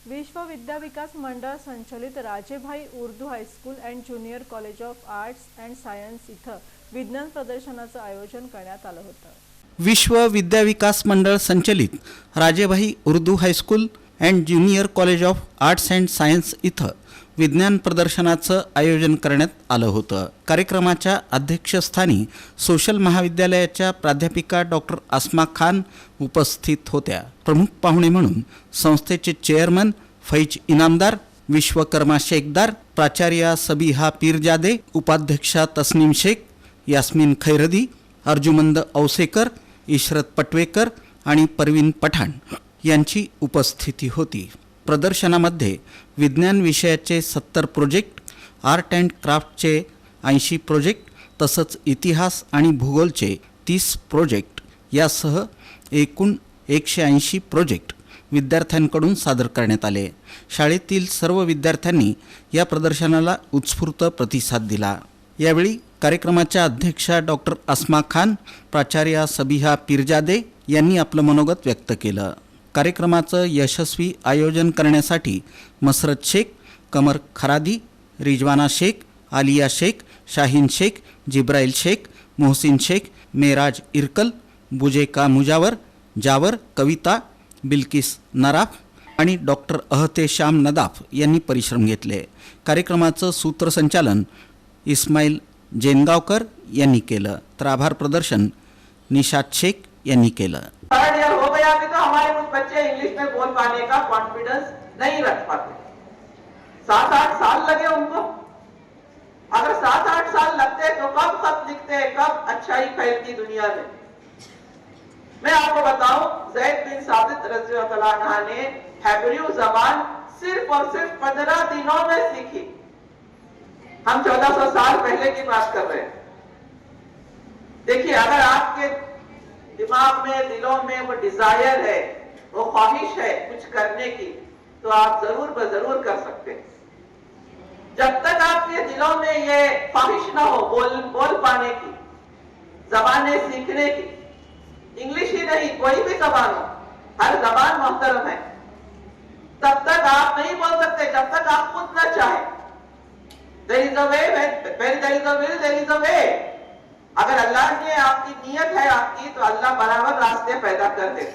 विश्व विद्या विकास मंडळ संचलित Rajebhai Urdu high school and junior college of arts and science इथं विज्ञान प्रदर्शनाचं आयोजन करण्यात आलं होतं। विश्व विद्या विकास मंडळ संचलित Rajebhai Urdu high school and junior college of arts and science इथं विज्ञान प्रदर्शनाचं आयोजन करण्यात आलं होतं। कार्यक्रमाच्या अध्यक्षस्थानी सोशल महाविद्यालयाच्या प्राध्यापिका डॉक्टर अस्मा खान उपस्थित होत्या। प्रमुख पाहुणे म्हणून संस्थेचे चेअरमन फैज इनामदार, विश्वकर्मा शेखदार, प्राचार्या सबीहा पीरजादे, उपाध्यक्षा तस्नीम शेख, यास्मीन खैरदी, अर्जुमंद औसेकर, इशरत पटवेकर आणि परवीन पठाण यांची उपस्थिती होती। प्रदर्शनामध्ये विज्ञान विषयाचे 70 प्रोजेक्ट, आर्ट अँड क्राफ्टचे 80 प्रोजेक्ट तसंच इतिहास आणि भूगोलचे 30 प्रोजेक्ट यासह एकूण 180 प्रोजेक्ट विद्यार्थ्यांकडून सादर करण्यात आले। शाळेतील सर्व विद्यार्थ्यांनी या प्रदर्शनाला उत्स्फूर्त प्रतिसाद दिला। यावेळी कार्यक्रमाच्या अध्यक्षा डॉक्टर अस्मा खान, प्राचार्या सबीहा पीरजादे यांनी आपलं मनोगत व्यक्त केलं। कार्यक्रमाचं यशस्वी आयोजन करण्यासाठी मसरत शेख, कमर खरादी, रिजवाना शेख, आलिया शेख, शाहीन शेख, जिब्राइल शेख, मोहसिन शेख, मेराज इरकल, बुजेका मुजावर, जावर, कविता, बिल्किस नराफ आणि डॉक्टर अहतेशाम नदाफ यांनी परिश्रम घेतले। कार्यक्रमाचं सूत्रसंचालन इस्माईल जेनगावकर यांनी केलं, तर आभार प्रदर्शन निशात शेख यांनी केलं। हो गया कि तो हमारे कुछ बच्चे इंग्लिश में बोल पाने का कॉन्फिडेंस नहीं रख पाते। 7-8 साल लगे उनको। अगर 7-8 साल लगते तो कब खत लिखते, कब अच्छाई फैलती दुनिया में। मैं आपको बताऊं, ज़ैद बिन साबित रज़ियल्लाहु अन्हु ने हिब्रू ज़बान सिर्फ और सिर्फ 15 दिनों में सीखी। हम 1400 साल पहले की बात कर रहे हैं। देखिए, अगर आपके दिमाग में, दिलों में वो डिजायर है, वो ख्वाहिश है कुछ करने की, तो आप जरूर जरूर कर सकते हैं। जब तक आपके दिलों में ये ख्वाहिश ना हो बोल पाने की, जबानें सीखने की, इंग्लिश ही नहीं कोई भी जबान हो, हर जबान मोहतरम है, तब तक आप नहीं बोल सकते जब तक आप खुद ना चाहे। There is a way, where there is a will, there is a way। अगर अल्लाह ने आपकी नीयत है आपकी, तो अल्लाह बराबर रास्ते पैदा कर देता है।